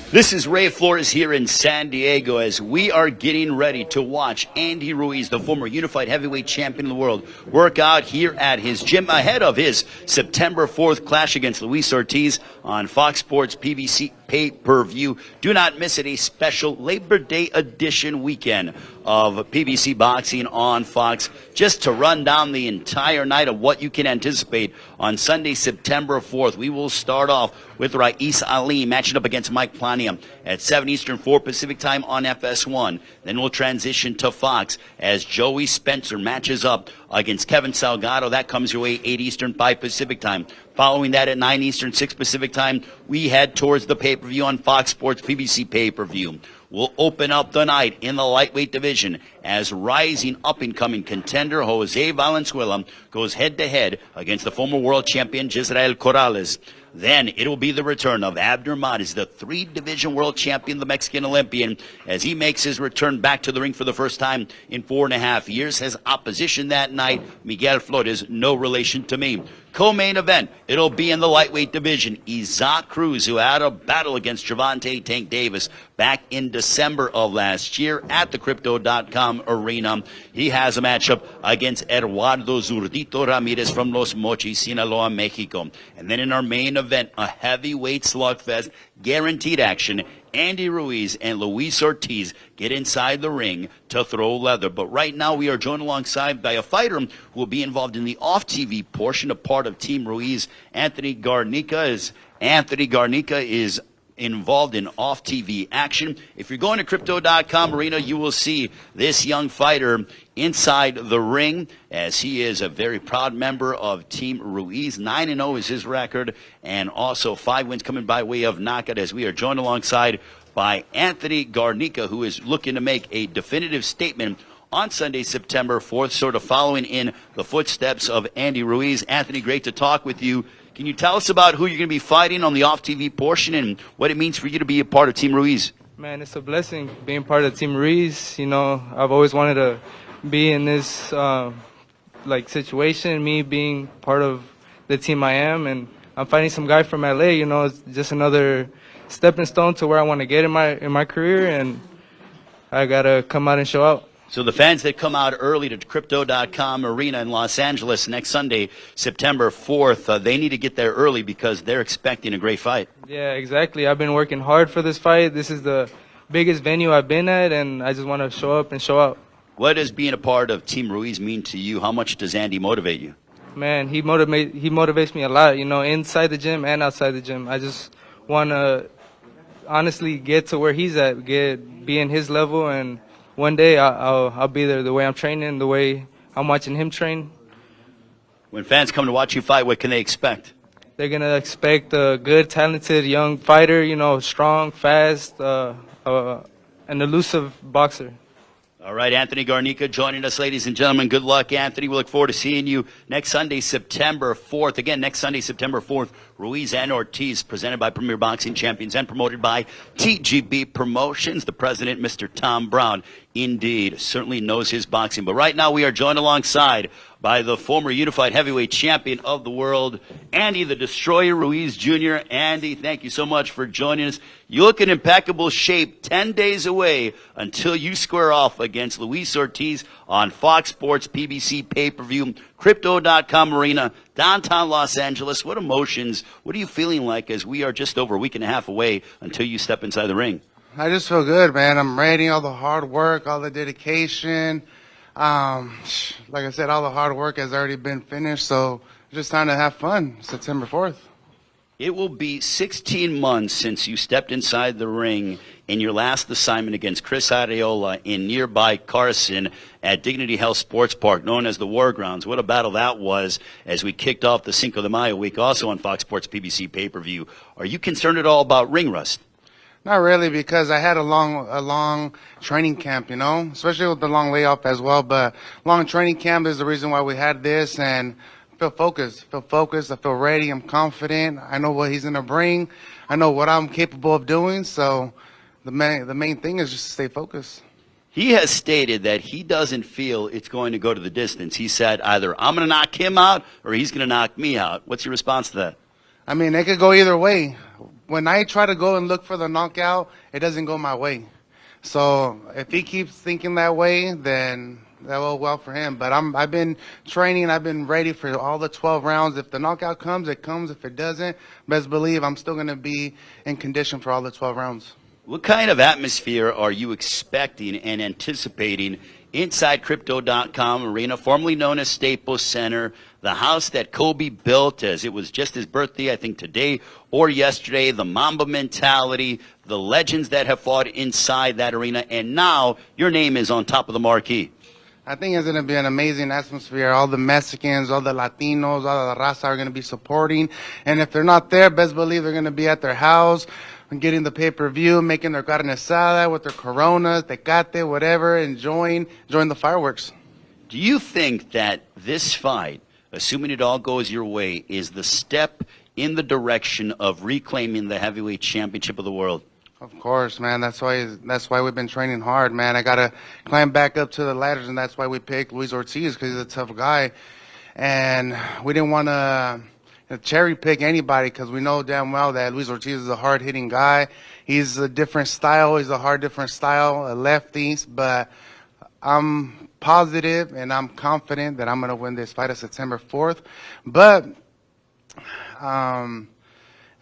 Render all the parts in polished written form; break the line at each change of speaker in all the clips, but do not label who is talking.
This is Ray Flores here in San Diego as we are getting ready to watch Andy Ruiz, the former unified heavyweight champion of the world, work out here at his gym ahead of his September 4th clash against Luis Ortiz on Fox Sports PBC pay-per-view. Do not miss it, a special Labor Day edition weekend of PBC Boxing on Fox, just to run down the entire night of what you can anticipate on Sunday, September 4th. We will start off with Ruiz Ali matching up against Mike Plania at 7 Eastern, 4 Pacific time on FS1. Then we'll transition to Fox as Joey Spencer matches up against Kevin Salgado. That comes your way 8 Eastern, 5 Pacific time. Following that at 9 Eastern, 6 Pacific time, we head towards the pay-per-view on Fox Sports PBC pay-per-view. We'll open up the night in the lightweight division as rising up-and-coming contender Jose Valenzuela goes head-to-head against the former world champion Gisrael Corrales. Then it will be the return of Abner Matiz, the 3-division world champion, the Mexican Olympian, as he makes his return back to the ring for the first time in 4.5 years. His opposition that night, Miguel Flores, no relation to me. Co-main event, it'll be in the lightweight division. Isaac Cruz, who had a battle against Gervonta Tank Davis back in December of last year at the Crypto.com arena. He has a matchup against Eduardo Zurdito Ramirez from Los Mochis, Sinaloa, Mexico. And then in our main event, a heavyweight slugfest, guaranteed action. Andy Ruiz and Luis Ortiz get inside the ring to throw leather. But right now we are joined alongside by a fighter who will be involved in the off-TV portion, a part of Team Ruiz. Anthony Garnica is involved in off-TV action. If you're going to Crypto.com arena, you will see this young fighter inside the ring, as he is a very proud member of Team Ruiz. 9-0 is his record, and also 5 wins coming by way of knockout, as we are joined alongside by Anthony Garnica, who is looking to make a definitive statement on Sunday, September 4th, sort of following in the footsteps of Andy Ruiz. Anthony, great to talk with you. Can you tell us about who you're going to be fighting on the off-TV portion and what it means for you to be a part of Team Ruiz?
Man, it's a blessing being part of Team Ruiz. You know, I've always wanted to be in this situation, me being part of the team I am, and I'm fighting some guy from LA. You know, it's just another stepping stone to where I want to get in my career, and I gotta come out and show out.
So the fans that come out early to Crypto.com arena in Los Angeles next Sunday, September 4th, they need to get there early because they're expecting a great fight.
Yeah, exactly. I've been working hard for this fight. This is the biggest venue I've been at, and I just want to show up and show out.
What does being a part of Team Ruiz mean to you? How much does Andy motivate you?
Man, he motivates me a lot, you know, inside the gym and outside the gym. I just want to honestly get to where he's at, be in his level, and one day I'll be there the way I'm training, the way I'm watching him train.
When fans come to watch you fight, what can they expect?
They're going to expect a good, talented, young fighter, you know, strong, fast, an elusive boxer.
All right, Anthony Garnica joining us, ladies and gentlemen. Good luck, Anthony. We look forward to seeing you next Sunday, September 4th. Again, next Sunday, September 4th, Ruiz and Ortiz, presented by Premier Boxing Champions and promoted by TGB Promotions. The president, Mr. Tom Brown, indeed, certainly knows his boxing. But right now we are joined alongside by the former unified heavyweight champion of the world, Andy the Destroyer Ruiz Jr. Andy, thank you so much for joining us. You look in impeccable shape, 10 days away until you square off against Luis Ortiz on Fox Sports PBC pay-per-view, Crypto.com arena, downtown Los Angeles. What emotions, what are you feeling like as we are just over a week and a half away until you step inside the ring?
I just feel good, man. I'm ready. All the hard work, all the dedication. Like I said, all the hard work has already been finished, so just time to have fun, September 4th.
It will be 16 months since you stepped inside the ring in your last assignment against Chris Arreola in nearby Carson at Dignity Health Sports Park, known as the War Grounds. What a battle that was as we kicked off the Cinco de Mayo week, also on Fox Sports PBC pay-per-view. Are you concerned at all about ring rust?
Not really, because I had a long training camp, you know, especially with the long layoff as well. But long training camp is the reason why we had this, and I feel focused. I feel ready. I'm confident. I know what he's going to bring. I know what I'm capable of doing. So the main thing is just to stay focused.
He has stated that he doesn't feel it's going to go to the distance. He said either I'm going to knock him out or he's going to knock me out. What's your response to that?
I mean, it could go either way. when I try to go and look for the knockout, it doesn't go my way. So if he keeps thinking that way, then that will well for him. But I've been training. I've been ready for all the 12 rounds. If the knockout comes, it comes. If it doesn't, best believe I'm still going to be in condition for all the 12 rounds.
What kind of atmosphere are you expecting and anticipating inside Crypto.com Arena, formerly known as Staples Center, the house that Kobe built as it was just his birthday, I think today or yesterday, the Mamba mentality, the legends that have fought inside that arena, and now your name is on top of the marquee?
I think it's going to be an amazing atmosphere. All the Mexicans, all the Latinos, all the raza are going to be supporting. And if they're not there, best believe they're going to be at their house, getting the pay-per-view, making their carne asada with their Coronas, Tecate, whatever, enjoying the fireworks.
Do you think that this fight, assuming it all goes your way, is the step in the direction of reclaiming the heavyweight championship of the world?
Of course, man. That's why we've been training hard, man. I gotta climb back up to the ladders, and that's why we picked Luis Ortiz, because he's a tough guy, and we didn't want to cherry pick anybody, because we know damn well that Luis Ortiz is a hard hitting guy. He's a different style. He's a different style, a lefty. But I'm positive and I'm confident that I'm gonna win this fight on September 4th. But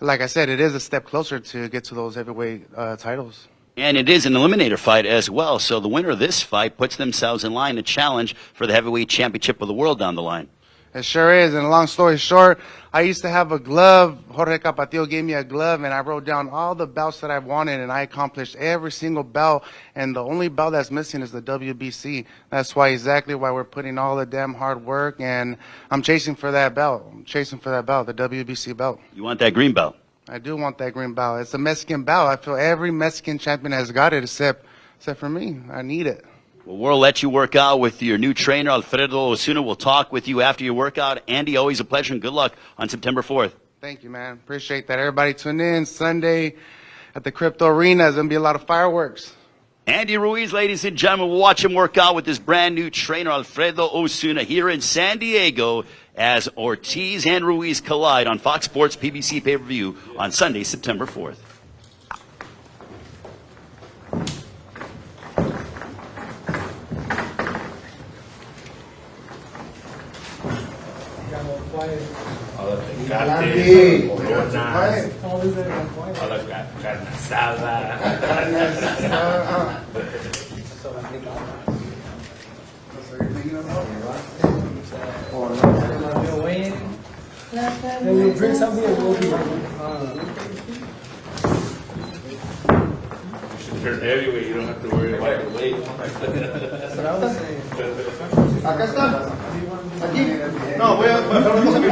like I said, it is a step closer to get to those heavyweight titles.
And it is an eliminator fight as well, so the winner of this fight puts themselves in line to challenge for the heavyweight championship of the world down the line.
It sure is, and long story short, I used to have a glove. Jorge Capatillo gave me a glove, and I wrote down all the belts that I wanted, and I accomplished every single belt, and the only belt that's missing is the WBC. That's exactly why we're putting all the damn hard work, and I'm chasing for that belt. The WBC belt.
You want that green belt?
I do want that green belt. It's a Mexican belt. I feel every Mexican champion has got it except for me. I need it.
Well, we'll let you work out with your new trainer, Alfredo Osuna. We'll talk with you after your workout. Andy, always a pleasure and good luck on September 4th.
Thank you, man. Appreciate that. Everybody tune in Sunday at the Crypto Arena. There's going to be a lot of fireworks.
Andy Ruiz, ladies and gentlemen, we'll watch him work out with his brand new trainer, Alfredo Osuna, here in San Diego as Ortiz and Ruiz collide on Fox Sports PBC pay-per-view on Sunday, September 4th.
All the tecates, coronas, all the carne asada.
We'll drink some beer, we'll be
You should turn heavyweight, you don't have to worry about your weight.
That's what I was saying.
Acá está. Aquí. No, voy a bajar una cosa que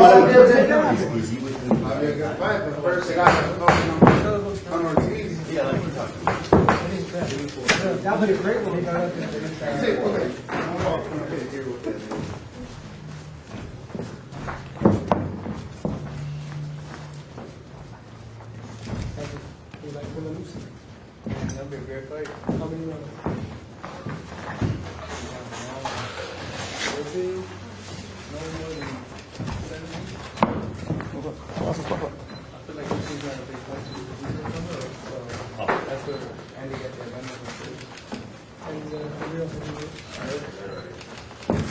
That was a great one. He got up there. That'd be a great fight. How many rounds? No more than 7. I feel like this is not a big fight. So that's where Andy got that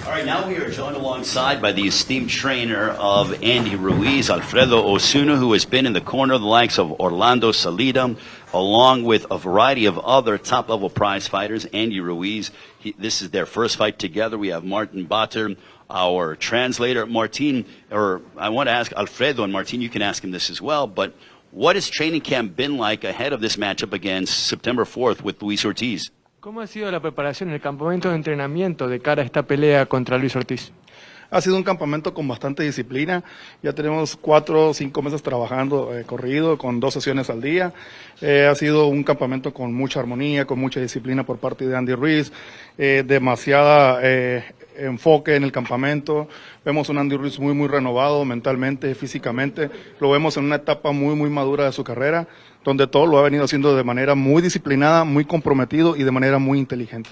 All right, now we are joined alongside by the esteemed trainer of Andy Ruiz, Alfredo Osuna, who has been in the corner of the likes of Orlando Salida, along with a variety of other top-level prize fighters. Andy Ruiz, this is their first fight together. We have Martin Bater, our translator. Martin, or I want to ask Alfredo, and Martin, you can ask him this as well, but what has training camp been like ahead of this matchup against September 4th with Luis Ortiz?
¿Cómo ha sido la preparación en el campamento de entrenamiento de cara a esta pelea contra Luis Ortiz?
Ha sido un campamento con bastante disciplina. Ya tenemos 4 o 5 meses trabajando corrido, con 2 sesiones al día. Ha sido un campamento con mucha armonía, con mucha disciplina por parte de Andy Ruiz. Demasiada enfoque en el campamento. Vemos un Andy Ruiz muy renovado mentalmente, físicamente. Lo vemos en una etapa muy madura de su carrera, donde todo lo ha venido haciendo de manera muy disciplinada, muy comprometido y de manera muy inteligente.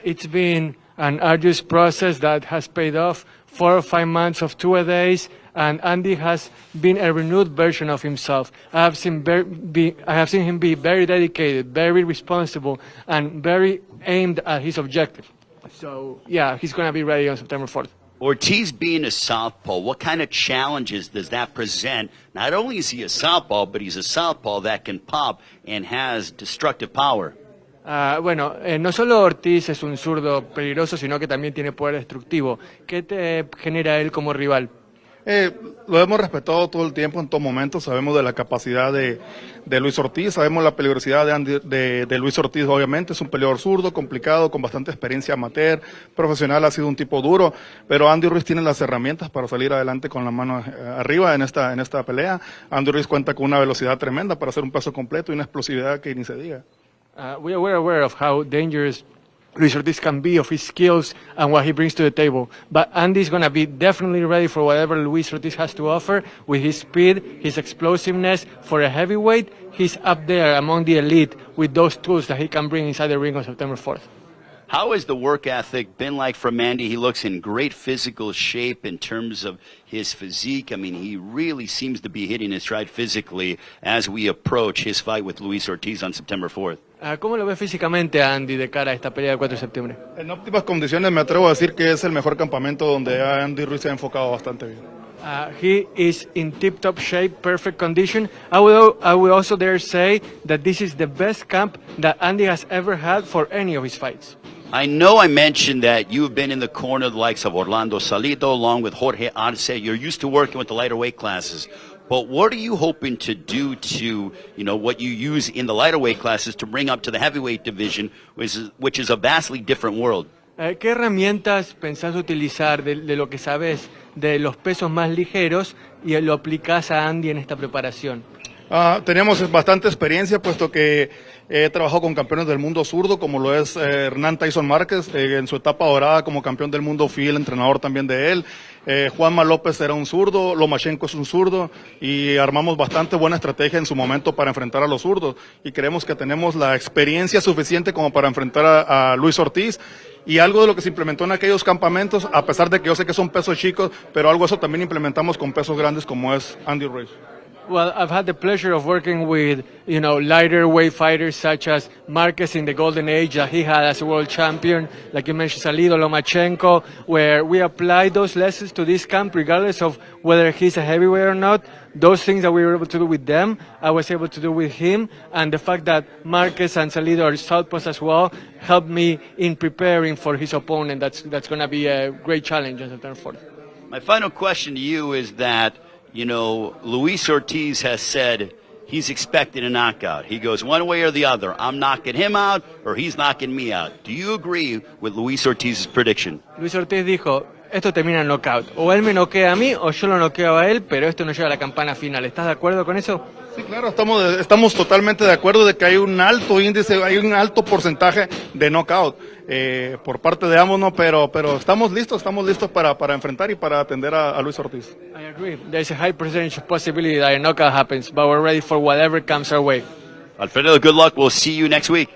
It's been an arduous process that has paid off 4 or 5 months of 2-a-days, and Andy has been a renewed version of himself. I have seen him be very dedicated, very responsible, and very aimed at his objective. So, yeah, he's going to be ready on September 4th.
Ortiz being a southpaw, what kind of challenges does that present? Not only is he a southpaw, but he's a southpaw that can pop and has destructive power.
No solo Ortiz es un zurdo peligroso, sino que también tiene poder destructivo. ¿Qué te genera él como rival?
Lo hemos respetado todo el tiempo, en todo momento. Sabemos de la capacidad de Luis Ortiz, sabemos la peligrosidad de Luis Ortiz, obviamente. Es un peleador zurdo, complicado, con bastante experiencia amateur, profesional, ha sido un tipo duro, pero Andy Ruiz tiene las herramientas para salir adelante con la mano arriba en esta pelea. Andy Ruiz cuenta con una velocidad tremenda para hacer un peso completo y una explosividad que ni se diga.
We're aware of how dangerous Luis Ortiz can be, of his skills and what he brings to the table. But Andy's going to be definitely ready for whatever Luis Ortiz has to offer with his speed, his explosiveness. For a heavyweight, he's up there among the elite with those tools that he can bring inside the ring on September 4th.
How has the work ethic been like from Andy? He looks in great physical shape in terms of his physique. I mean, he really seems to be hitting his stride physically as we approach his fight with Luis Ortiz on September 4th.
¿Cómo lo ve físicamente Andy de cara a esta pelea del 4 de septiembre?
En óptimas condiciones me atrevo a decir que es el mejor campamento donde Andy Ruiz se ha enfocado bastante bien.
He is in tip-top shape, perfect condition. I will also dare say that this is the best camp that Andy has ever had for any of his fights.
I know I mentioned that you've been in the corner of the likes of Orlando Salido along with Jorge Arce. You're used to working with the lighter weight classes. But what are you hoping to do to, what you use in the lighter weight classes to bring up to the heavyweight division, which is a vastly different world?
¿Qué herramientas pensás utilizar de lo que sabes de los pesos más ligeros y lo aplicás a Andy en esta preparación?
Tenemos bastante experiencia, puesto que he trabajado con campeones del mundo zurdo, como lo es Hernán Tyson Márquez, en su etapa dorada como campeón del mundo, fui el entrenador también de él. Juanma López era un zurdo, Lomachenko es un zurdo, y armamos bastante buena estrategia en su momento para enfrentar a los zurdos, y creemos que tenemos la experiencia suficiente como para enfrentar a Luis Ortiz. Y algo de lo que se implementó en aquellos campamentos, a pesar de que yo sé que son pesos chicos, pero algo de eso también implementamos con pesos grandes como es Andy Ruiz.
Well, I've had the pleasure of working with, lighter weight fighters such as Marquez in the golden age that he had as a world champion, like you mentioned, Salido, Lomachenko, where we apply those lessons to this camp regardless of whether he's a heavyweight or not. Those things that we were able to do with them, I was able to do with him, and the fact that Marquez and Salido are southpaws as well helped me in preparing for his opponent. That's going to be a great challenge on September 4th.
My final question to you is that, Luis Ortiz has said he's expecting a knockout. He goes one way or the other. I'm knocking him out or he's knocking me out. Do you agree with Luis Ortiz's prediction?
Luis Ortiz dijo, esto termina en knockout. O él me noquea a mí o yo lo noqueo a él, pero esto no llega a la campana final. ¿Estás de acuerdo con eso?
Sí, claro, estamos totalmente de acuerdo de que hay un alto índice, hay un alto porcentaje de knockout por parte de ambos, ¿no? Pero estamos listos para enfrentar y para atender a Luis Ortiz.
I agree. There's a high percentage of possibility that a knockout happens, but we're ready for whatever comes our way.
Alfredo, good luck. We'll see you next week.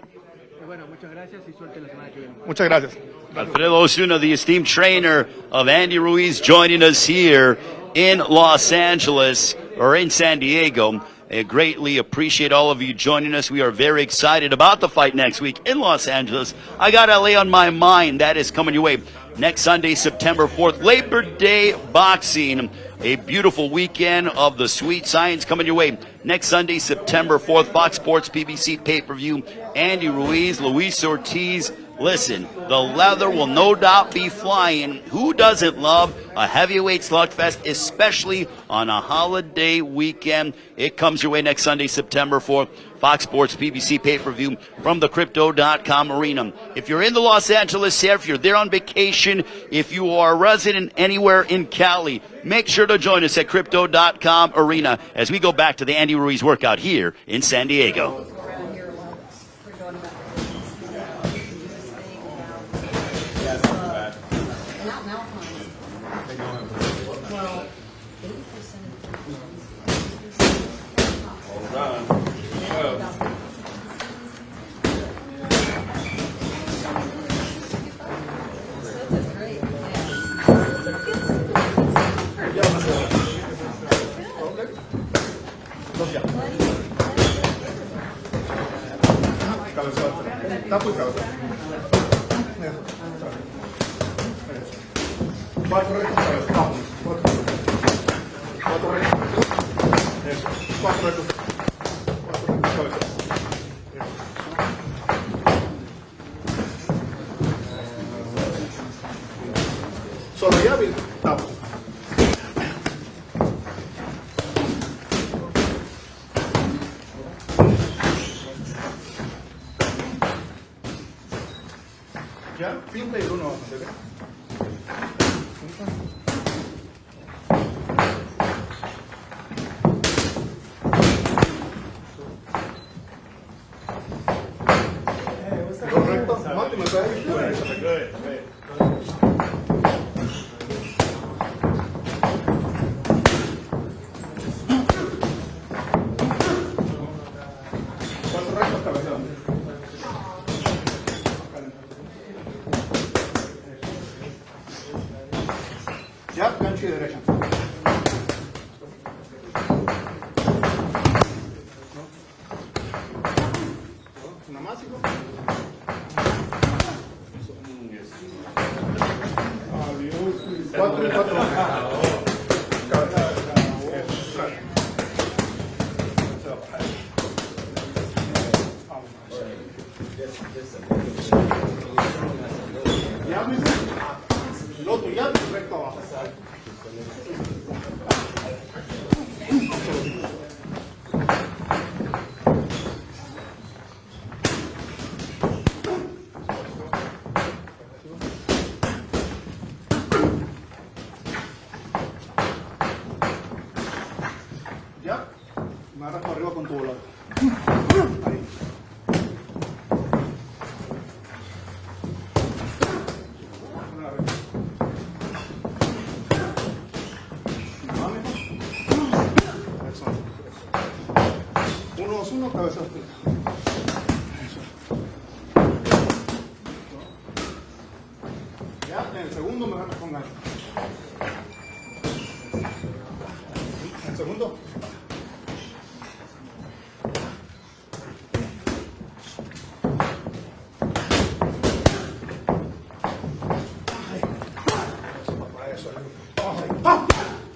Bueno, muchas gracias y suerte la semana que viene.
Muchas gracias.
Alfredo Osuna, the esteemed trainer of Andy Ruiz, joining us here in Los Angeles, or in San Diego. I greatly appreciate all of you joining us. We are very excited about the fight next week in Los Angeles. I got LA on my mind. That is coming your way next Sunday, September 4th. Labor Day boxing. A beautiful weekend of the sweet science coming your way next Sunday, September 4th. Fox Sports PBC pay-per-view. Andy Ruiz, Luis Ortiz. Listen, the leather will no doubt be flying. Who doesn't love a heavyweight slugfest, especially on a holiday weekend? It comes your way next Sunday, September 4th. Fox Sports PBC pay-per-view from the Crypto.com arena. If you're in the Los Angeles area, if you're there on vacation, if you are a resident anywhere in Cali, make sure to join us at Crypto.com arena as we go back to the Andy Ruiz workout here in San Diego.
This is great. Yeah.
tapo y cabeza. Eso. 4 rectos, cabeza. Tapo. 4 rectos. Eso. 4 rectos. 4 rectos, cabeza. Solo llave, tapo. Ya, pinta y uno ¿se ve? Correcto, mate, me cae. Cuatro rectos, cabezón. Ya, gancho y derecha. Una más, hijo. Adiós. 4 y 4. Cabeza. Ya, mi el otro ya, recto abajo. Ya, me agarras para arriba con tu volado. Ahí. Una recta. Eso. 1, 2, 1, cabeza. Ya, en el segundo me agarras con gancho. En el segundo.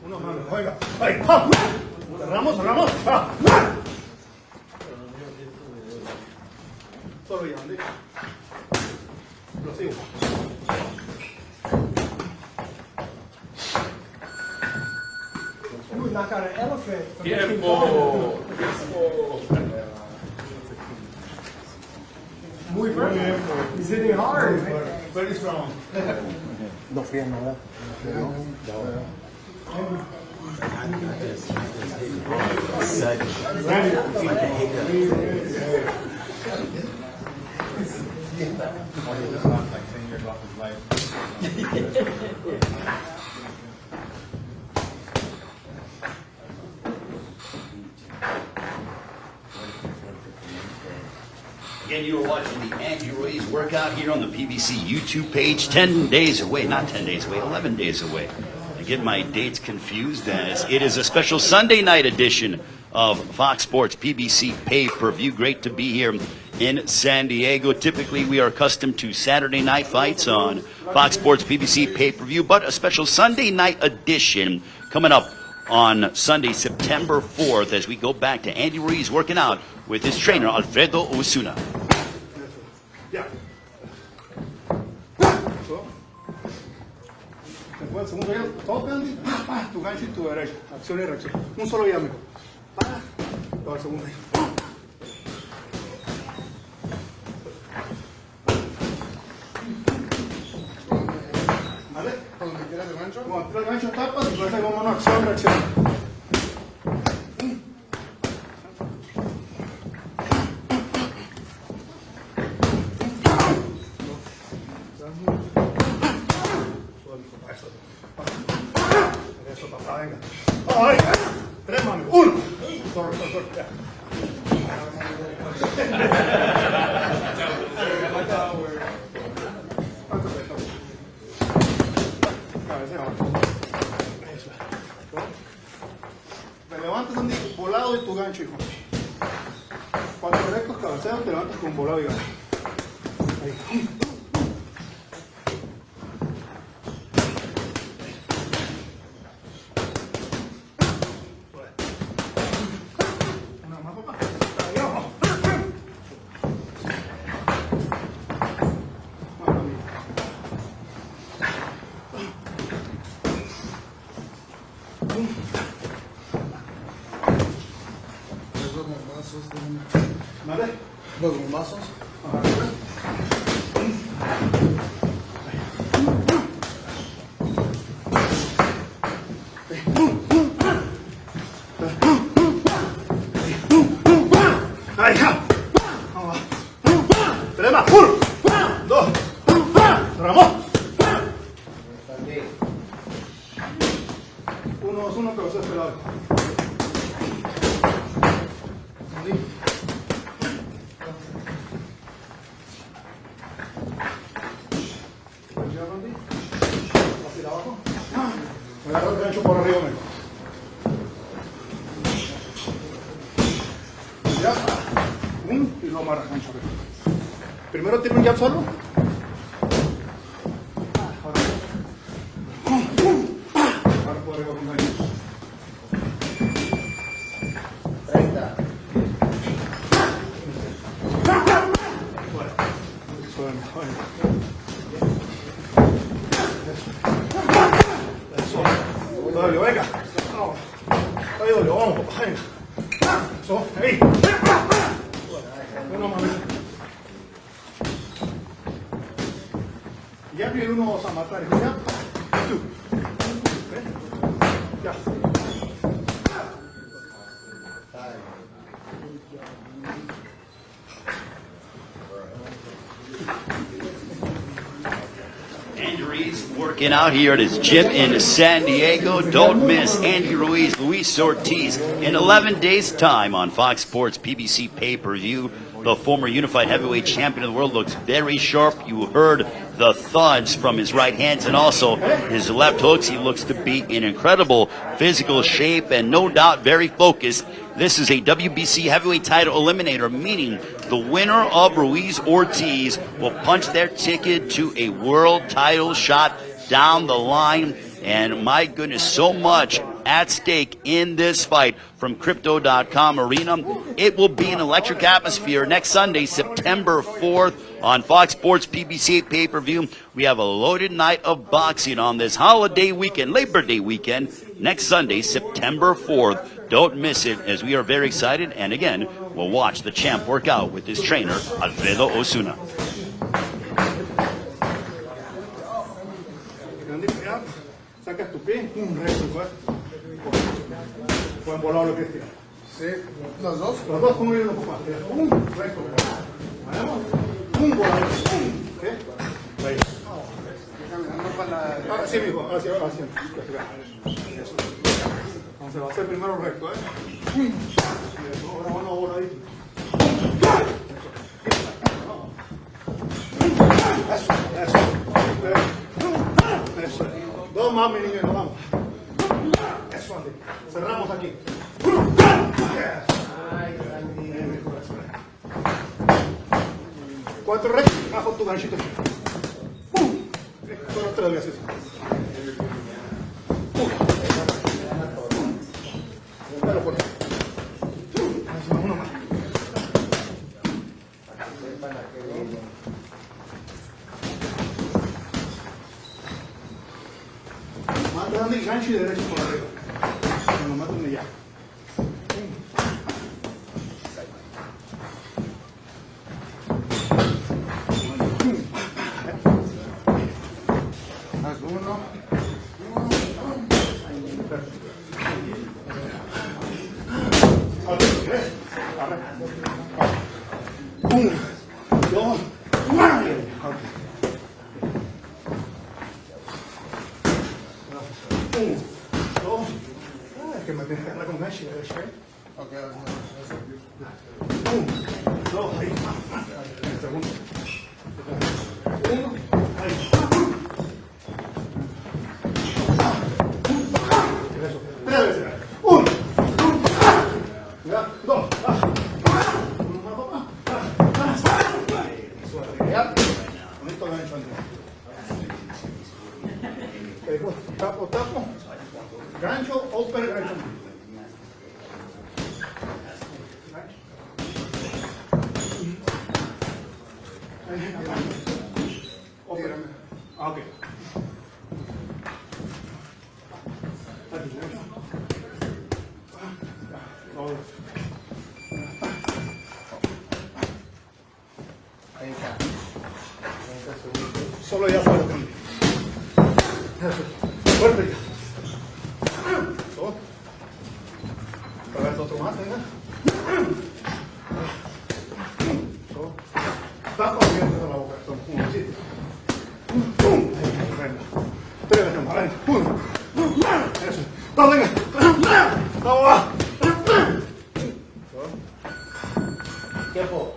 Una mano, juega. Ahí, cerramos, cerramos. Solo ya, ¿dónde? Lo sigo.
You would knock out an elephant. from making
Tiempo.
Muy fuerte. He's hitting hard.
Very strong.
No frías nada.
Again, you are watching the Andy Ruiz workout here on the PBC YouTube page. 10 days away, not 10 days away, 11 days away. I get my dates confused as it is a special Sunday night edition of Fox Sports PBC pay-per-view. Great to be here in San Diego. Typically, we are accustomed to Saturday night fights on Fox Sports PBC pay-per-view, but a special Sunday night edition coming up on Sunday, September 4th, as we go back to Andy Ruiz working out with his trainer, Alfredo Osuna.
Ya. Después el segundo ya, toca, Andy. Tu gancho y tu derecha. Acción y reacción. Un solo llame. Todo el segundo. ¿Vale? Cuando me quieras el gancho. Cuando tiras el gancho, tapas y después hacemos una acción, reacción. Eso, papá, venga. ¡Ay! 3 manos. 1. Corre, corre, corre. Ya. Eso. Te levantas un volado y tu gancho, hijo. Cuando rectos cabecean, te levantas con volado y gancho. Una más, papá. Ahí abajo. ¿Vale?
Los bombazos.
Ahí, ja. Vamos. 3 más. 1, 2, cerramos. 1, 2, 1, pero se espera. Hacia abajo. Me agarro el gancho por arriba, mejor. Ya. Y lo amarra el gancho arriba. Primero tiro un jab solo. Ahora por arriba con gancho.
30.
Suena. Dale, venga. Vamos. Ahí, dale, vamos, papá. Venga. Eso, ahí. Uno más. Ya viene uno a matar. Ya. Tú. Ya.
Andy Ruiz working out here at his gym in San Diego. Don't miss Andy Ruiz, Luis Ortiz in 11 days' time on Fox Sports PBC pay-per-view. The former unified heavyweight champion of the world looks very sharp. You heard the thuds from his right hands and also his left hooks. He looks to be in incredible physical shape and no doubt very focused. This is a WBC heavyweight title eliminator, meaning the winner of Ruiz Ortiz will punch their ticket to a world title shot down the line. And my goodness, so much at stake in this fight from Crypto.com Arena. It will be an electric atmosphere next Sunday, September 4th on Fox Sports PBC pay-per-view. We have a loaded night of boxing on this holiday weekend, Labor Day weekend, next Sunday, September 4th. Don't miss it, as we are very excited. And again, we'll watch the champ work out with his trainer, Alfredo Osuna.
Sacas tu pie, un recto, pues. Pueden volar lo que quieran.
Sí, los dos.
Los dos, uno y uno, papá. Un recto. ¿Vamos? Un volador. ¿Qué? Ahí.
Caminando para la.
Ah, sí, mijo, hacia. Entonces va a ser primero recto, ¿eh? Ahora van a volar ahí. Eso. Dos más, mi niño, nos vamos. Eso, Andy. Cerramos aquí. Cuatro rectos, bajo tu ganchito. Solo 3 veces. Dale fuerte. Uno más. Mata el gancho y derecho por arriba. No mata un ya.
Haz uno.
Uno, dos, que me deja la con gancho y derecho, ¿eh?
Ok,
Uno, dos, ahí. El segundo. Uno, ahí. Eso. 3 veces. Uno. Ya, dos. Uno más, papá. Suave. Ya. Solo ya fuera, Andy. Fuerte ya. Eso. Para ver otro más, venga. Eso. Tapa bien la boca. Son uno, sí. Venga. Tres veces más, venga. Uno. Eso. Dos, venga. Vamos, va. Tiempo.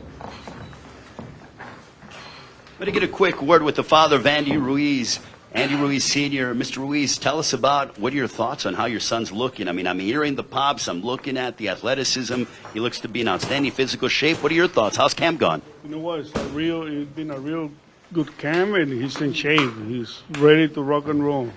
I'm going to get a quick word with the father of Andy Ruiz Sr. Mr. Ruiz, tell us about what are your thoughts on how your son's looking. I mean, I'm hearing the pops, I'm looking at the athleticism. He looks to be in outstanding physical shape. What are your thoughts? How's camp gone?
You know what? It's been a real good camp, and he's in shape. He's ready to rock and roll.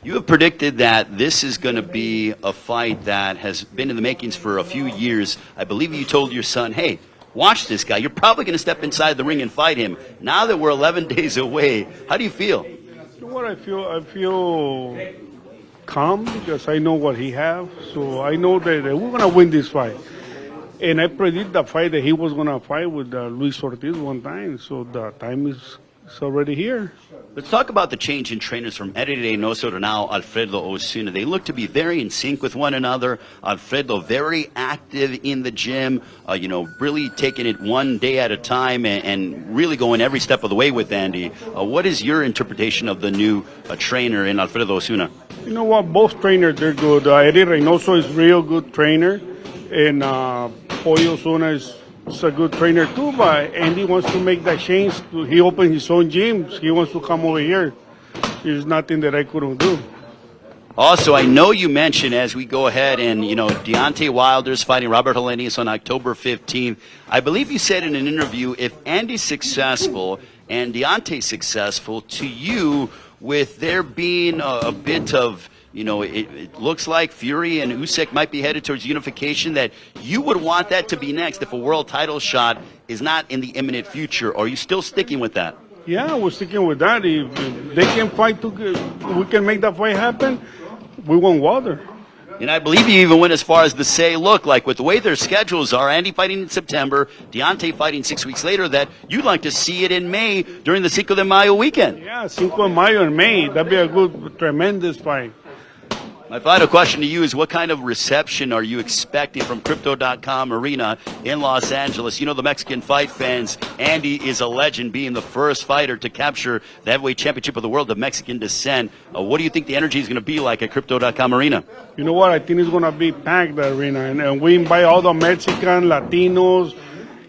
You have predicted that this is going to be a fight that has been in the makings for a few years. I believe you told your son, hey, watch this guy. You're probably going to step inside the ring and fight him. Now that we're 11 days away, how do you feel?
You know what? I feel calm because I know what he has. So I know that we're going to win this fight. And I predict the fight that he was going to fight with Luis Ortiz one time. So the time is already here.
Let's talk about the change in trainers from Eddie Reynoso to now Alfredo Osuna. They look to be very in sync with one another. Alfredo very active in the gym, really taking it one day at a time and really going every step of the way with Andy. What is your interpretation of the new trainer in Alfredo Osuna?
You know what? Both trainers, they're good. Eddie Reynoso is real good trainer. And Pollo Osuna is a good trainer too, but Andy wants to make that change. He opened his own gym. He wants to come over here. There's nothing that I couldn't do.
Also, I know you mentioned as we go ahead and, Deontay Wilder's fighting Robert Helenius on October 15th. I believe you said in an interview, if Andy's successful and Deontay's successful, to you, with there being a bit of it looks like Fury and Usyk might be headed towards unification, that you would want that to be next if a world title shot is not in the imminent future. Are you still sticking with that?
Yeah, we're sticking with that. If they can fight, we can make that fight happen, we want Wilder.
And I believe you even went as far as to say, look, like with the way their schedules are, Andy fighting in September, Deontay fighting 6 weeks later, that you'd like to see it in May during the Cinco de Mayo weekend.
Yeah, Cinco de Mayo in May. That'd be a good, tremendous fight.
My final question to you is, what kind of reception are you expecting from Crypto.com Arena in Los Angeles? You know, the Mexican fight fans, Andy is a legend, being the first fighter to capture the heavyweight championship of the world of Mexican descent. What do you think the energy is going to be like at Crypto.com Arena?
You know what? I think it's going to be packed, the arena. And we invite all the Mexican, Latinos,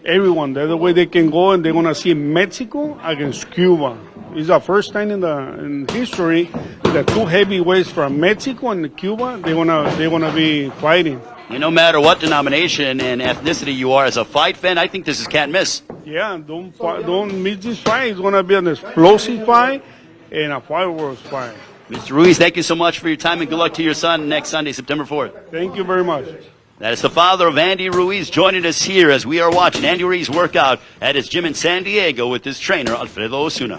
everyone. That's the way they can go, and they're going to see Mexico against Cuba. It's the first time in history that two heavyweights from Mexico and Cuba, they're gonna be fighting.
No matter what denomination and ethnicity you are as a fight fan, I think this is can't miss.
Yeah, don't miss this fight. It's gonna be an explosive fight and a fireworks fight.
Mr. Ruiz, thank you so much for your time and good luck to your son next Sunday, September 4th.
Thank you very much.
That is the father of Andy Ruiz joining us here as we are watching Andy Ruiz work out at his gym in San Diego with his trainer, Alfredo Osuna.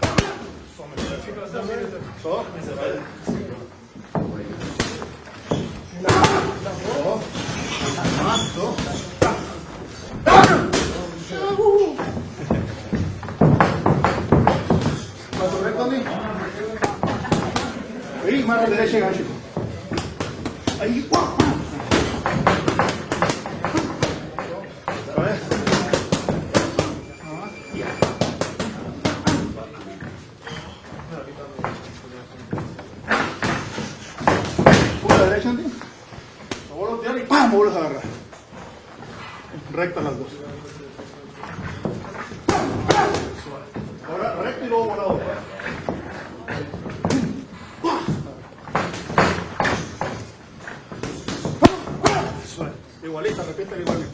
Mano derecha y gancho. Ahí, a ver. Una derecha, Andy. Lo vuelvo a tirar y ¡pam! Me vuelves a agarrar. Recta las dos. Ahora recto y luego volado. Igualita, repite igualita.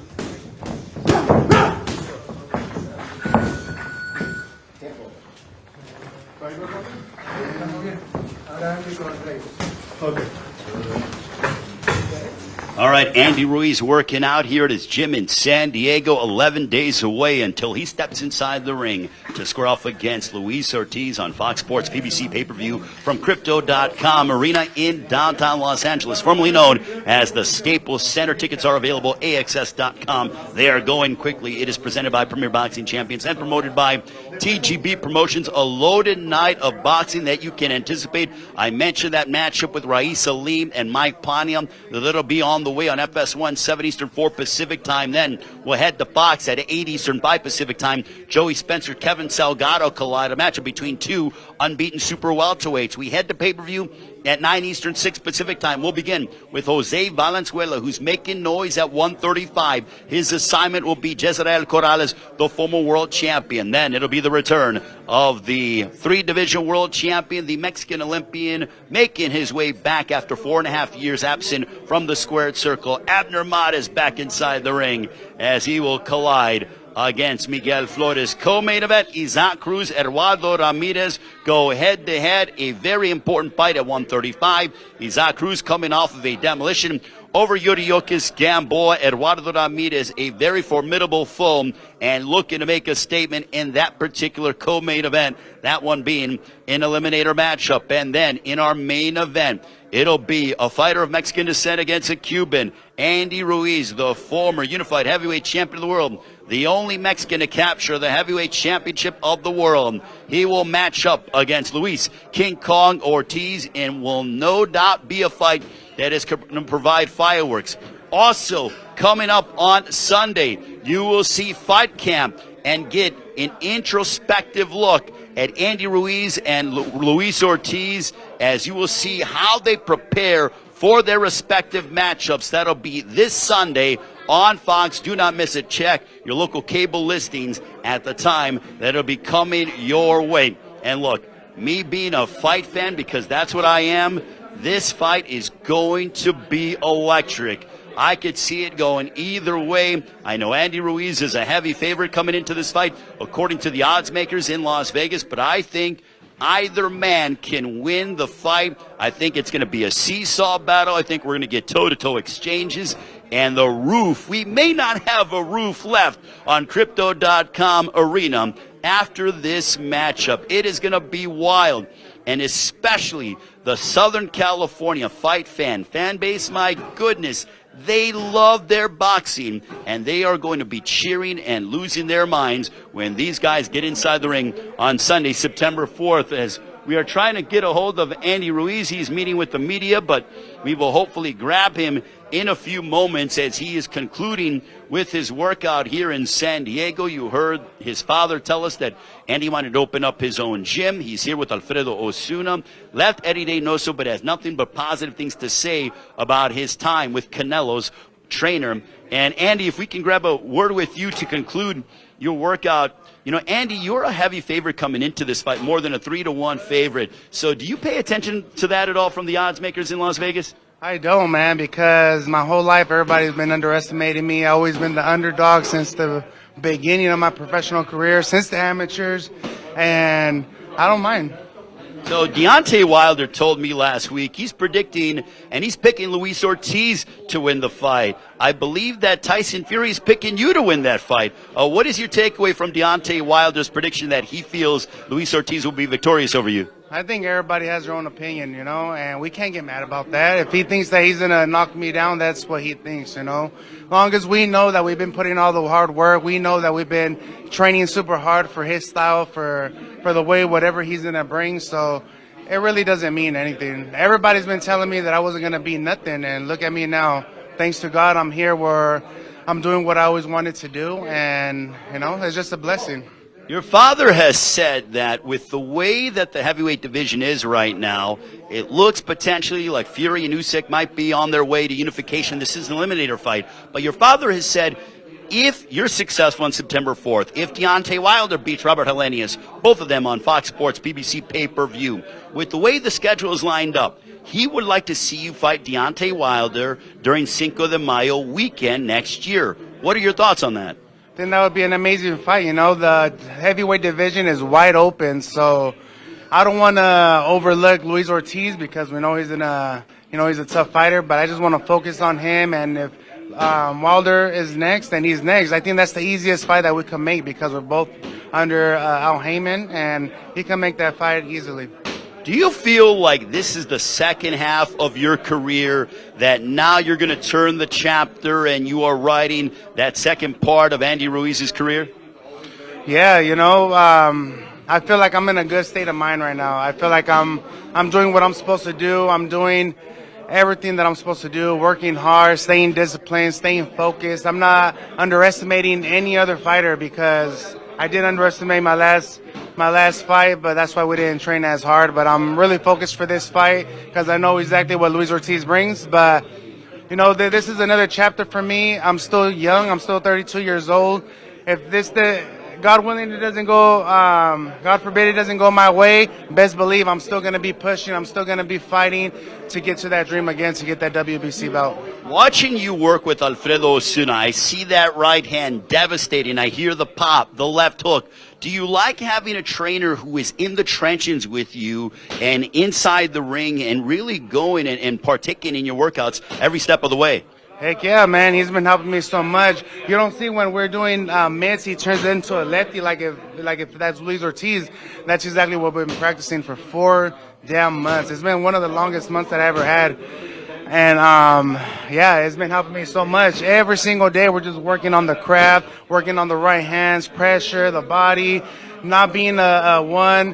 All right. right, Andy Ruiz working out here at his gym in San Diego, 11 days away until he steps inside the ring to square off against Luis Ortiz on Fox Sports PBC pay-per-view from Crypto.com Arena in downtown Los Angeles, formerly known as the Staples Center. Tickets are available, AXS.com. They are going quickly. It is presented by Premier Boxing Champions and promoted by TGB Promotions, a loaded night of boxing that you can anticipate. I mentioned that matchup with Ruiz Salim and Mike Pania. That'll be on the way on FS1, 7 Eastern, 4 Pacific time. Then we'll head to Fox at 8 Eastern, 5 Pacific time. Joey Spencer, Kevin Salgado collide, a matchup between two unbeaten super welterweights. We head to pay-per-view at 9 Eastern, 6 Pacific time. We'll begin with Jose Valenzuela, who's making noise at 135. His assignment will be Jezreel Corrales, the former world champion. Then it'll be the return of the 3-division world champion, the Mexican Olympian, making his way back after 4.5 years absent from the squared circle. Abner Mata back inside the ring as he will collide against Miguel Flores. Co-main event, Isaac Cruz, Eduardo Ramirez go head-to-head. A very important fight at 135. Isaac Cruz coming off of a demolition over Yuriokis Gamboa. Eduardo Ramirez, a very formidable foe, and looking to make a statement in that particular co-main event, that one being an eliminator matchup. And then in our main event, it'll be a fighter of Mexican descent against a Cuban, Andy Ruiz, the former unified heavyweight champion of the world, the only Mexican to capture the heavyweight championship of the world. He will match up against Luis King Kong Ortiz and will no doubt be a fight that is going to provide fireworks. Also, coming up on Sunday, you will see Fight Camp and get an introspective look at Andy Ruiz and Luis Ortiz, as you will see how they prepare for their respective matchups. That'll be this Sunday on Fox. Do not miss it. Check your local cable listings at the time that'll be coming your way. And look, me being a fight fan, because that's what I am, this fight is going to be electric. I could see it going either way. I know Andy Ruiz is a heavy favorite coming into this fight, according to the odds makers in Las Vegas, but I think either man can win the fight. I think it's going to be a seesaw battle. I think we're going to get toe-to-toe exchanges. And the roof, we may not have a roof left on Crypto.com Arena after this matchup. It is going to be wild. And especially the Southern California fight fan base, my goodness, they love their boxing, and they are going to be cheering and losing their minds when these guys get inside the ring on Sunday, September 4th, as we are trying to get a hold of Andy Ruiz. He's meeting with the media, but we will hopefully grab him in a few moments as he is concluding with his workout here in San Diego. You heard his father tell us that Andy wanted to open up his own gym. He's here with Alfredo Osuna. Left Eddie Reynoso, but has nothing but positive things to say about his time with Canelo's trainer. And Andy, if we can grab a word with you to conclude your workout. You know, Andy, you're a heavy favorite coming into this fight, more than a 3-1 favorite. So do you pay attention to that at all from the odds makers in Las Vegas?
I don't, man, because my whole life everybody's been underestimating me. I've always been the underdog since the beginning of my professional career, since the amateurs, and I don't mind.
So Deontay Wilder told me last week he's predicting and he's picking Luis Ortiz to win the fight. I believe that Tyson Fury is picking you to win that fight. What is your takeaway from Deontay Wilder's prediction that he feels Luis Ortiz will be victorious over you?
I think everybody has their own opinion, you know, and we can't get mad about that. If he thinks that he's going to knock me down, that's what he thinks, you know. As long as we know that we've been putting all the hard work, we know that we've been training super hard for his style, for the way whatever he's going to bring. So it really doesn't mean anything. Everybody's been telling me that I wasn't going to be nothing, and look at me now. Thanks to God, I'm here where I'm doing what I always wanted to do, and, you know, it's just a blessing.
Your father has said that with the way that the heavyweight division is right now, it looks potentially like Fury and Usyk might be on their way to unification. This is an eliminator fight. But your father has said if you're successful on September 4th, if Deontay Wilder beats Robert Helenius, both of them on Fox Sports PBC pay-per-view, with the way the schedule is lined up, he would like to see you fight Deontay Wilder during Cinco de Mayo weekend next year. What are your thoughts on that?
I think that would be an amazing fight. You know, the heavyweight division is wide open, so I don't want to overlook Luis Ortiz because we know he's in a he's a tough fighter, but I just want to focus on him. And if Wilder is next, then he's next. I think that's the easiest fight that we can make because we're both under Al Heyman, and he can make that fight easily.
Do you feel like this is the second half of your career, that now you're going to turn the chapter and you are writing that second part of Andy Ruiz's career?
Yeah, I feel like I'm in a good state of mind right now. I feel like I'm doing what I'm supposed to do. I'm doing everything that I'm supposed to do, working hard, staying disciplined, staying focused. I'm not underestimating any other fighter because I did underestimate my last fight, but that's why we didn't train as hard. But I'm really focused for this fight because I know exactly what Luis Ortiz brings. But, this is another chapter for me. I'm still young. I'm still 32 years old. If God willing, it doesn't go, God forbid it doesn't go my way, best believe I'm still going to be pushing. I'm still going to be fighting to get to that dream again, to get that WBC belt.
Watching you work with Alfredo Osuna, I see that right hand devastating. I hear the pop, the left hook. Do you like having a trainer who is in the trenches with you and inside the ring and really going and partaking in your workouts every step of the way?
Heck yeah, man. He's been helping me so much. You don't see when we're doing mitts, he turns it into a lefty like if that's Luis Ortiz. That's exactly what we've been practicing for 4 damn months. It's been one of the longest months that I ever had. And, it's been helping me so much. Every single day we're just working on the craft, working on the right hands, pressure, the body, not being a one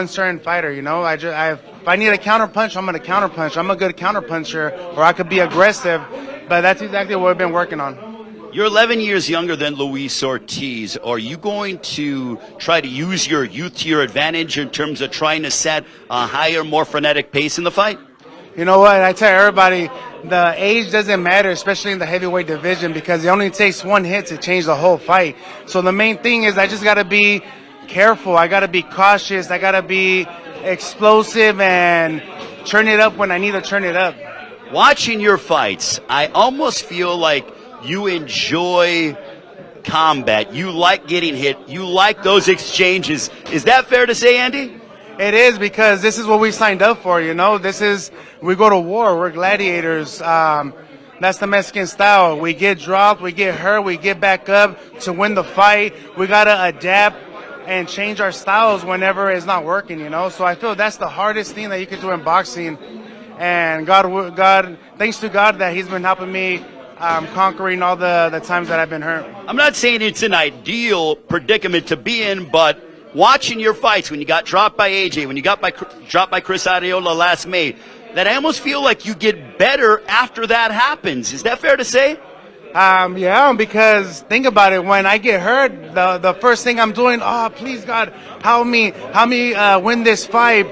certain fighter, if I need a counter punch, I'm going to counter punch. I'm a good counter puncher, or I could be aggressive, but that's exactly what we've been working on.
You're 11 years younger than Luis Ortiz. Are you going to try to use your youth to your advantage in terms of trying to set a higher, more frenetic pace in the fight?
You know what? I tell everybody, the age doesn't matter, especially in the heavyweight division, because it only takes one hit to change the whole fight. So the main thing is I just got to be careful. I got to be cautious. I got to be explosive and turn it up when I need to turn it up.
Watching your fights, I almost feel like you enjoy combat. You like getting hit. You like those exchanges. Is that fair to say, Andy?
It is, because this is what we signed up for, we go to war. We're gladiators. That's the Mexican style. We get dropped, we get hurt, we get back up to win the fight. We got to adapt and change our styles whenever it's not working, So I feel that's the hardest thing that you can do in boxing. And God, thanks to God that He's been helping me conquering all the times that I've been hurt.
I'm not saying it's an ideal predicament to be in, but watching your fights, when you got dropped by AJ, when you got dropped by Chris Arreola last May, that I almost feel like you get better after that happens. Is that fair to say?
Yeah, because think about it. When I get hurt, the first thing I'm doing, please God, help me win this fight,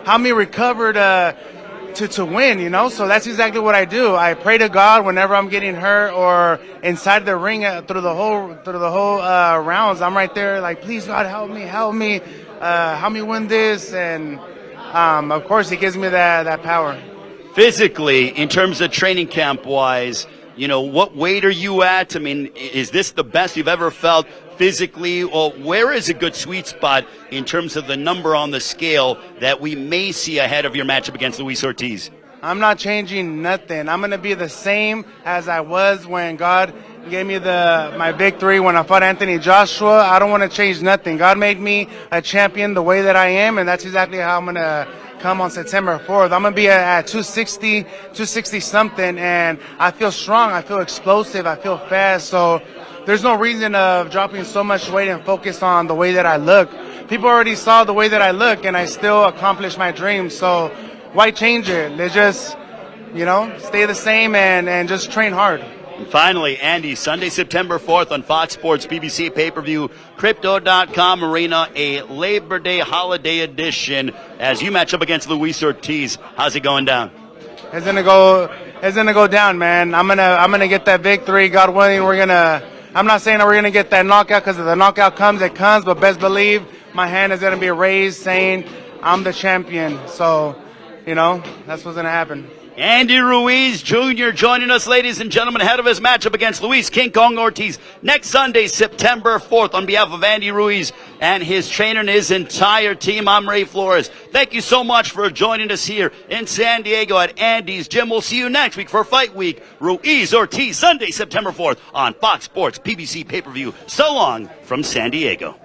help me recover to win, So that's exactly what I do. I pray to God whenever I'm getting hurt or inside the ring through the whole rounds. I'm right there, like, please God, help me win this, and of course He gives me that power.
Physically, in terms of training camp wise, what weight are you at? I mean, is this the best you've ever felt physically? Or where is a good sweet spot in terms of the number on the scale that we may see ahead of your matchup against Luis Ortiz?
I'm not changing nothing. I'm going to be the same as I was when God gave me my victory when I fought Anthony Joshua. I don't want to change nothing. God made me a champion the way that I am, and that's exactly how I'm going to come on September 4th. I'm going to be at 260 something, and I feel strong. I feel explosive. I feel fast. So there's no reason of dropping so much weight and focus on the way that I look. People already saw the way that I look, and I still accomplished my dreams. So why change it? Let's just, stay the same and just train hard.
And finally, Andy, Sunday, September 4th on Fox Sports PBC pay-per-view, Crypto.com Arena, a Labor Day holiday edition as you match up against Luis Ortiz. How's it going down?
It's gonna go down, man. I'm gonna get that victory. God willing, I'm not saying that we're gonna get that knockout, because if the knockout comes, it comes, but best believe my hand is gonna be raised saying I'm the champion. So, that's what's gonna happen.
Andy Ruiz Jr. joining us, ladies and gentlemen, ahead of his matchup against Luis King Kong Ortiz next Sunday, September 4th. On behalf of Andy Ruiz and his trainer and his entire team, I'm Ray Flores. Thank you so much for joining us here in San Diego at Andy's Gym. We'll see you next week for Fight Week. Ruiz Ortiz, Sunday, September 4th on Fox Sports PBC pay-per-view. So long from San Diego.